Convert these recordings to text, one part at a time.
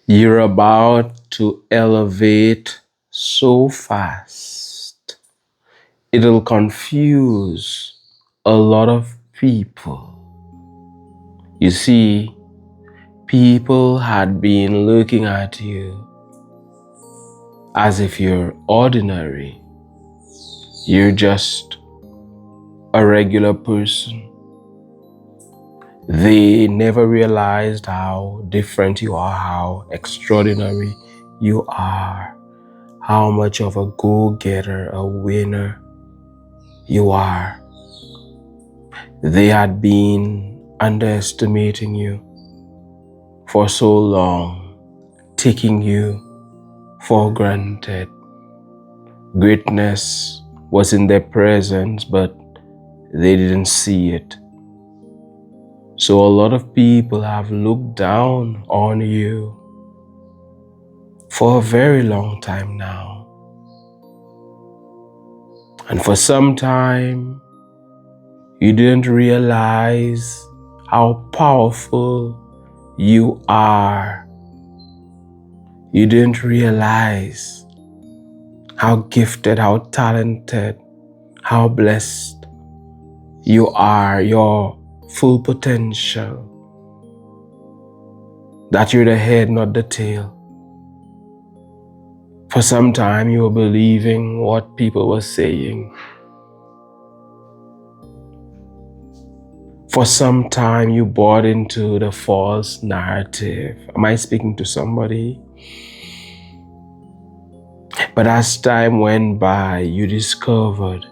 You're about to elevate so fast. It'll confuse a lot of people. You see, people had been looking at you as if you're ordinary. You're just a regular person. They never realized how different you are, how extraordinary you are, how much of a go-getter, a winner you are. They had been underestimating you for so long, taking you for granted. Greatness was in their presence, but they didn't see it. So a lot of people have looked down on you for a very long time now. And for some time, you didn't realize how powerful you are. You didn't realize how gifted, how talented, how blessed you are, your full potential, that you're the head, not the tail. For some time, you were believing what people were saying. For some time, you bought into the false narrative. Am I speaking to somebody? But as time went by, you discovered,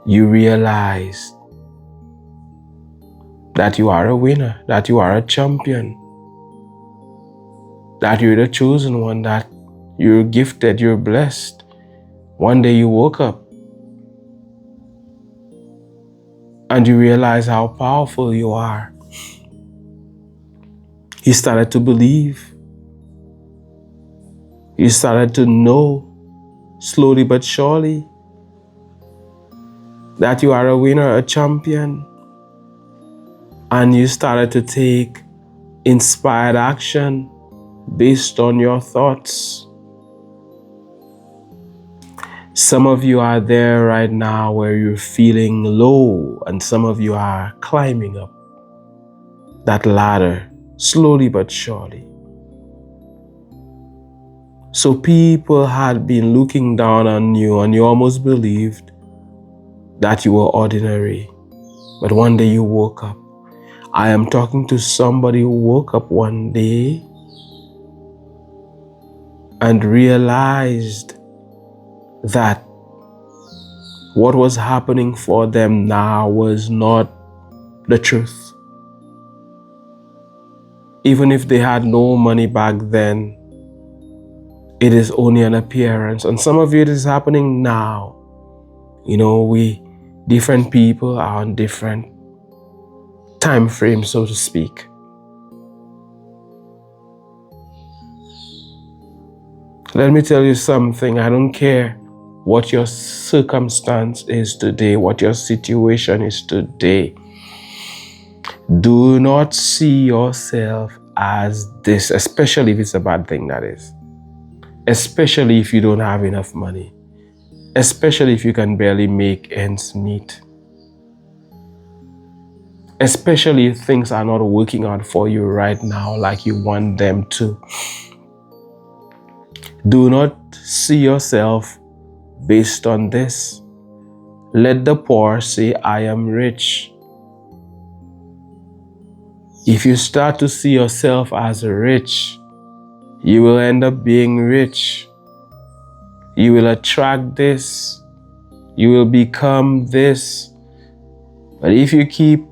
you realized that you are a winner, that you are a champion, that you're the chosen one, that you're gifted, you're blessed. One day you woke up and you realize how powerful you are. You started to believe. You started to know, slowly but surely, that you are a winner, a champion. And you started to take inspired action based on your thoughts. Some of you are there right now where you're feeling low, and some of you are climbing up that ladder slowly but surely. So people had been looking down on you, and you almost believed that you were ordinary. But one day you woke up. I am talking to somebody who woke up one day and realized that what was happening for them now was not the truth. Even if they had no money back then, it is only an appearance. And some of you, it is happening now. You know, different people are on different time frames, so to speak. Let me tell you something. I don't care what your circumstance is today, what your situation is today. Do not see yourself as this, especially if it's a bad thing, that is. Especially if you don't have enough money. Especially if you can barely make ends meet. Especially if things are not working out for you right now like you want them to. Do not see yourself based on this. Let the poor say, I am rich. If you start to see yourself as rich, you will end up being rich. You will attract this. You will become this. But if you keep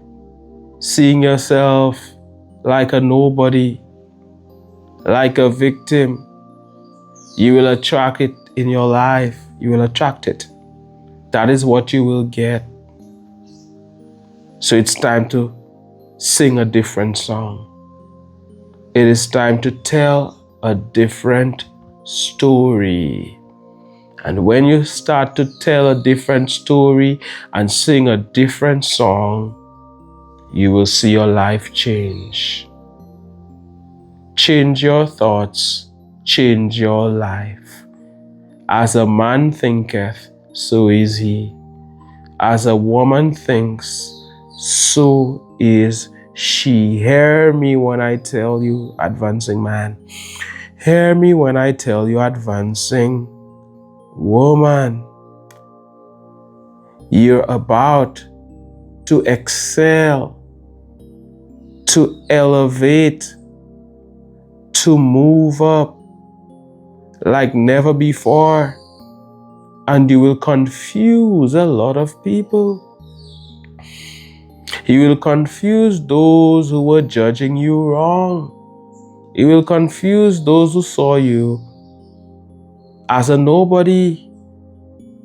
seeing yourself like a nobody, like a victim, you will attract it in your life. You will attract it. That is what you will get. So it's time to sing a different song. It is time to tell a different story. And when you start to tell a different story and sing a different song, you will see your life change. Change your thoughts, change your life. As a man thinketh, so is he. As a woman thinks, so is she. Hear me when I tell you, advancing man. Hear me when I tell you, advancing woman. You're about to excel, to elevate, to move up like never before. And you will confuse a lot of people. You will confuse those who were judging you wrong. You will confuse those who saw you as a nobody,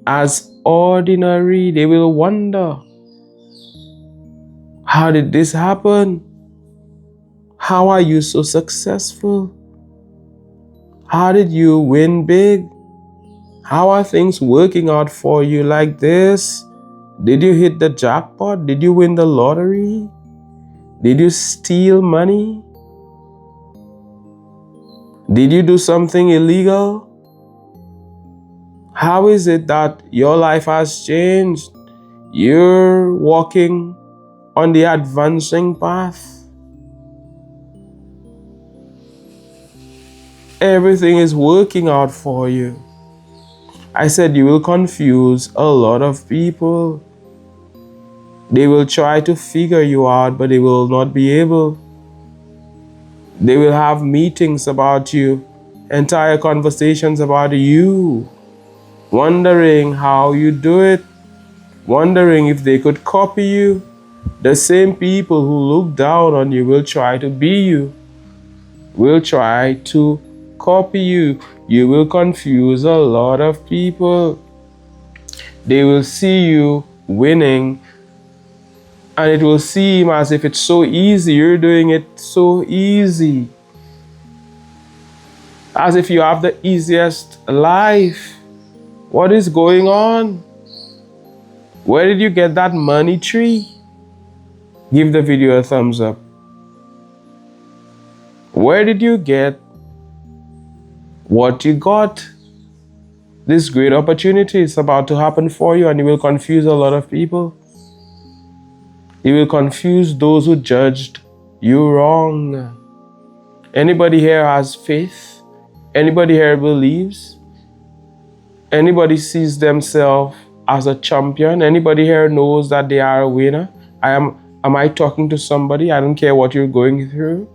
as ordinary. They will wonder, how did this happen? How are you so successful? How did you win big? How are things working out for you like this? Did you hit the jackpot? Did you win the lottery? Did you steal money? Did you do something illegal? How is it that your life has changed? You're walking on the advancing path. Everything is working out for you. I said you will confuse a lot of people. They will try to figure you out, but they will not be able. They will have meetings about you, entire conversations about you, wondering how you do it, wondering if they could copy you. The same people who look down on you will try to be you, will try to copy you. You will confuse a lot of people. They will see you winning, and it will seem as if it's so easy. You're doing it so easy. As if you have the easiest life. What is going on? Where did you get that money tree? Give the video a thumbs up. Where did you get what you got? This great opportunity is about to happen for you, and it will confuse a lot of people. It will confuse those who judged you wrong. Anybody here has faith? Anybody here believes? Anybody sees themselves as a champion? Anybody here knows that they are a winner? Am I talking to somebody? I don't care what you're going through.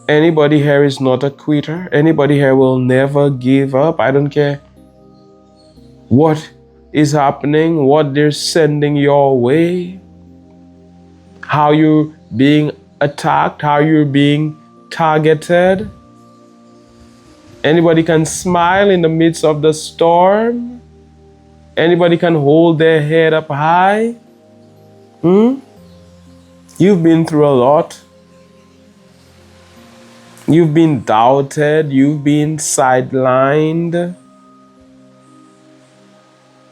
Anybody here is not a quitter. Anybody here will never give up. I don't care what is happening, what they're sending your way, how you're being attacked, how you're being targeted. Anybody can smile in the midst of the storm. Anybody can hold their head up high. You've been through a lot. You've been doubted. You've been sidelined.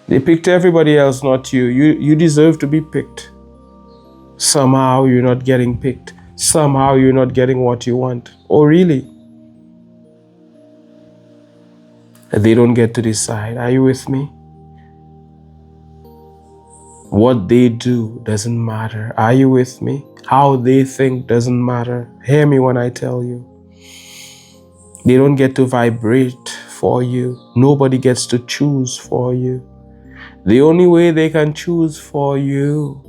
They picked everybody else, not you. You deserve to be picked. Somehow you're not getting picked. Somehow you're not getting what you want. Oh, really? They don't get to decide. Are you with me? What they do doesn't matter. Are you with me? How they think doesn't matter. Hear me when I tell you. They don't get to vibrate for you. Nobody gets to choose for you. The only way they can choose for you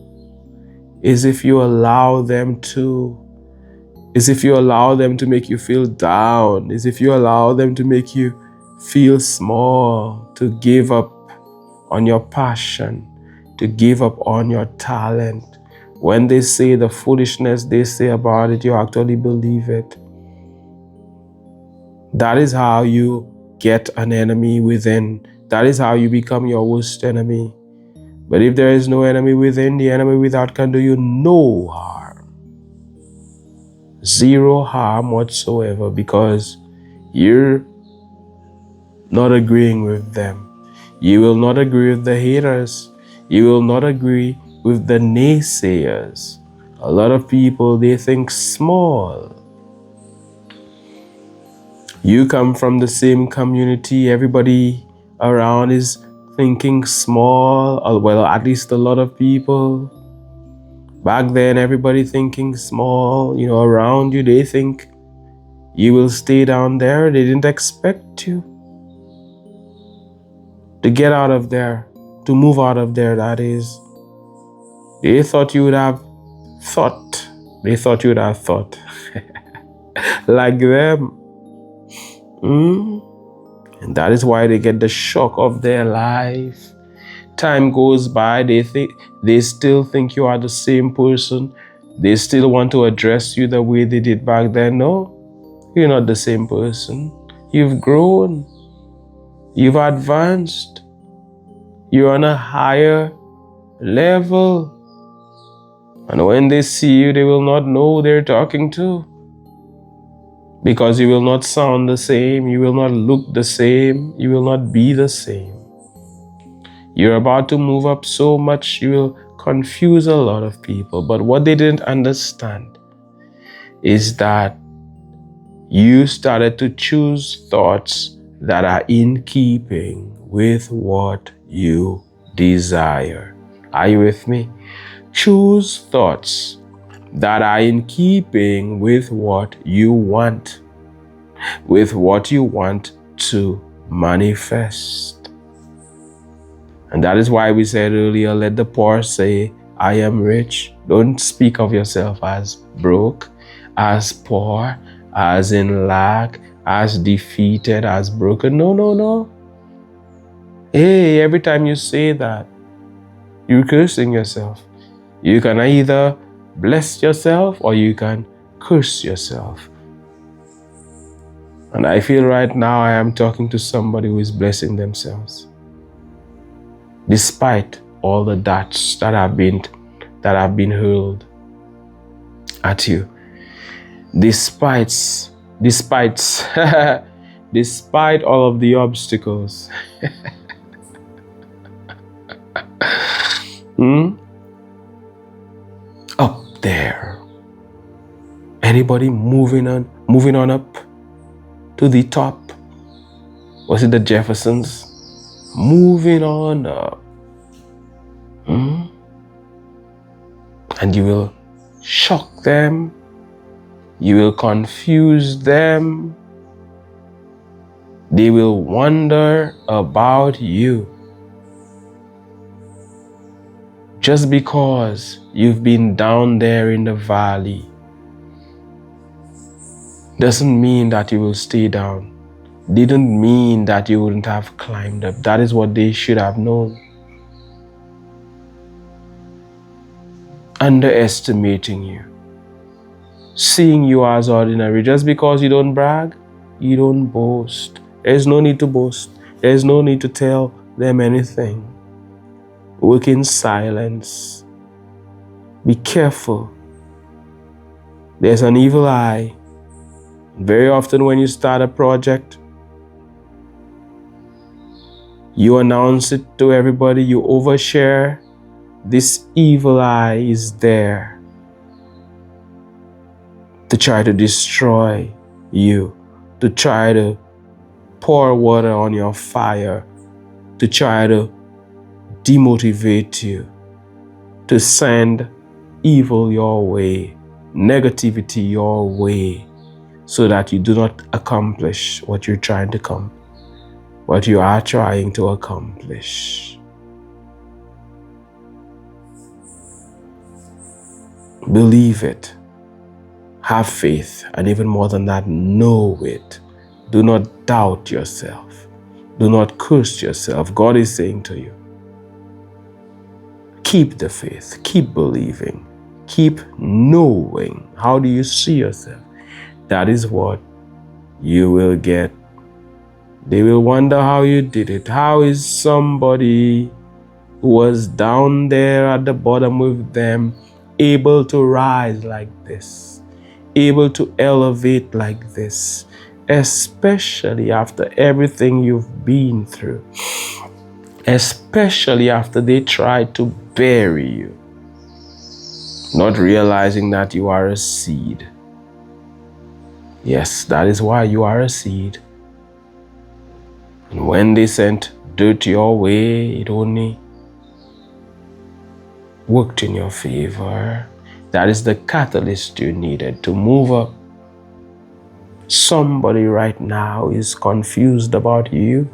is if you allow them to. Is if you allow them to make you feel down. Is if you allow them to make you feel small, to give up on your passion, to give up on your talent. When they say the foolishness they say about it, you actually believe it. That is how you get an enemy within. That is how you become your worst enemy. But if there is no enemy within, the enemy without can do you no harm. Zero harm whatsoever, because you're not agreeing with them. You will not agree with the haters. You will not agree with the naysayers. A lot of people, they think small. You come from the same community. Everybody around is thinking small, or well, at least a lot of people. Back then, everybody thinking small, around you, they think you will stay down there. They didn't expect you to get out of there, to move out of there, that is. They thought you would have thought. They thought you would have thought like them. And that is why they get the shock of their life. Time goes by, they still think you are the same person. They still want to address you the way they did back then. No, you're not the same person. You've grown. You've advanced. You're on a higher level. And when they see you, they will not know who they're talking to. Because you will not sound the same. You will not look the same. You will not be the same. You're about to move up so much, you will confuse a lot of people. But what they didn't understand is that you started to choose thoughts that are in keeping with what you desire. Are you with me? Choose thoughts that are in keeping with what you want to manifest. And that is why we said earlier, let the poor say, I am rich. Don't speak of yourself as broke, as poor, as in lack, as defeated, as broken. No. Hey, every time you say that, you're cursing yourself. You can either bless yourself or you can curse yourself. And I feel right now I am talking to somebody who is blessing themselves. Despite all the darts that have been hurled at you, despite all of the obstacles, up there, anybody moving on up to the top? Was it the Jeffersons? Moving on up. And you will shock them. You will confuse them. They will wonder about you. Just because you've been down there in the valley doesn't mean that you will stay down. Didn't mean that you wouldn't have climbed up. That is what they should have known. Underestimating you. Seeing you as ordinary. Just because you don't brag, you don't boast. There's no need to boast. There's no need to tell them anything. Work in silence. Be careful. There's an evil eye. Very often when you start a project, you announce it to everybody, you overshare. This evil eye is there to try to destroy you, to try to pour water on your fire, to try to demotivate you, to send evil your way, negativity your way, so that you do not accomplish what you are trying to accomplish. Believe it. Have faith. And even more than that, know it. Do not doubt yourself. Do not curse yourself. God is saying to you, keep the faith. Keep believing. Keep knowing. How do you see yourself? That is what you will get. They will wonder how you did it. How is somebody who was down there at the bottom with them able to rise like this? Able to elevate like this? Especially after everything you've been through. Especially after they tried to bury you. Not realizing that you are a seed. Yes, that is why you are a seed. And when they sent dirt your way, it only worked in your favor. That is the catalyst you needed to move up. Somebody right now is confused about you.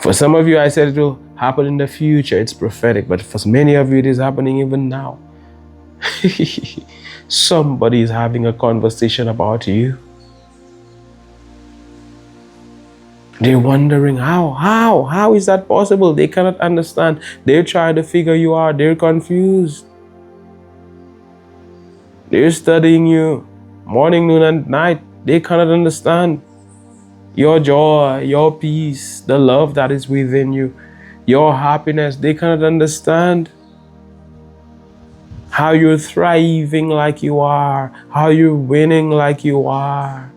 For some of you, I said it will happen in the future. It's prophetic. But for many of you, it is happening even now. Somebody is having a conversation about you. They're wondering how is that possible? They cannot understand. They're trying to figure you out. They're confused. They're studying you morning, noon, and night. They cannot understand your joy, your peace, the love that is within you, your happiness. They cannot understand how you're thriving like you are, how you're winning like you are.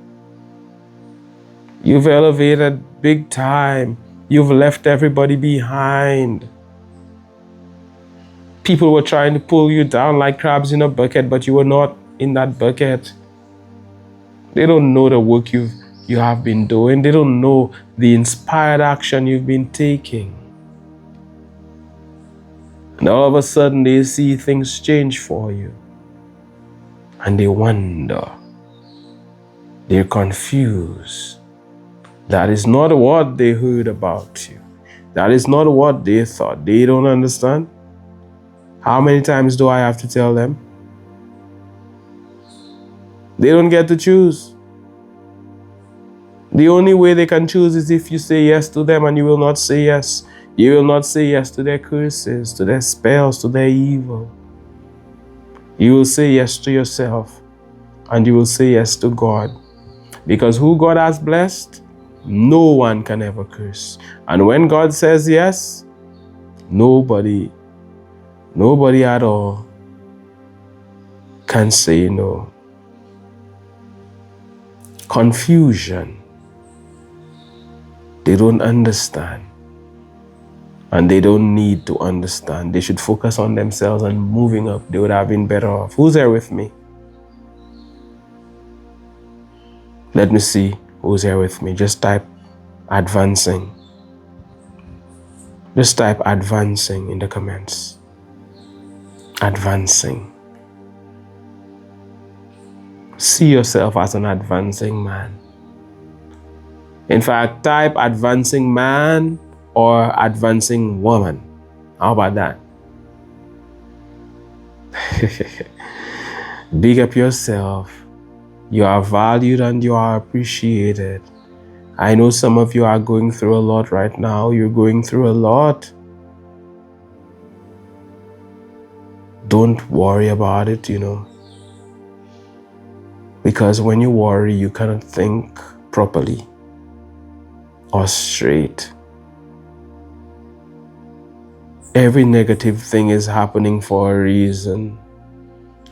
You've elevated big time. You've left everybody behind. People were trying to pull you down like crabs in a bucket, but you were not in that bucket. They don't know the work you have been doing. They don't know the inspired action you've been taking. And all of a sudden they see things change for you. And they wonder. They're confused. That is not what they heard about you. That is not what they thought. They don't understand. How many times do I have to tell them? They don't get to choose. The only way they can choose is if you say yes to them, and you will not say yes. You will not say yes to their curses, to their spells, to their evil. You will say yes to yourself, and you will say yes to God. Because who God has blessed, no one can ever curse. And when God says yes, nobody at all can say no. Confusion. They don't understand. And they don't need to understand. They should focus on themselves and moving up. They would have been better off. Who's there with me? Let me see who's here with me. Just type advancing. Just type advancing in the comments. Advancing. See yourself as an advancing man. In fact, type advancing man or advancing woman. How about that? Big up yourself. You are valued and you are appreciated. I know some of you are going through a lot right now. You're going through a lot. Don't worry about it, Because when you worry, you cannot think properly or straight. Every negative thing is happening for a reason.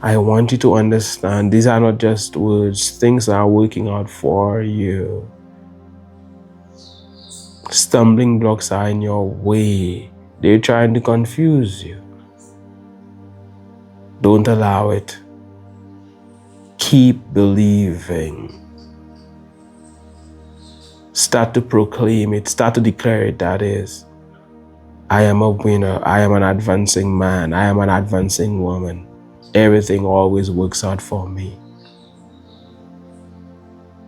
I want you to understand these are not just words. Things are working out for you. Stumbling blocks are in your way. They're trying to confuse you. Don't allow it. Keep believing. Start to proclaim it. Start to declare it, that is. I am a winner. I am an advancing man. I am an advancing woman. Everything always works out for me.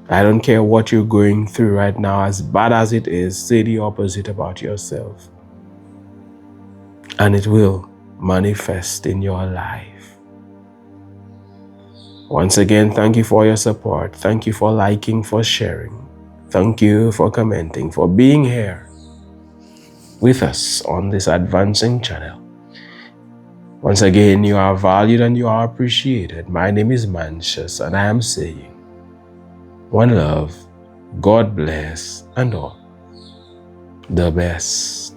I don't care what you're going through right now. As bad as it is, say the opposite about yourself. And it will manifest in your life. Once again, thank you for your support. Thank you for liking, for sharing. Thank you for commenting, for being here with us on this advancing channel. Once again, you are valued and you are appreciated. My name is Mantius, and I am saying, one love, God bless, and all the best.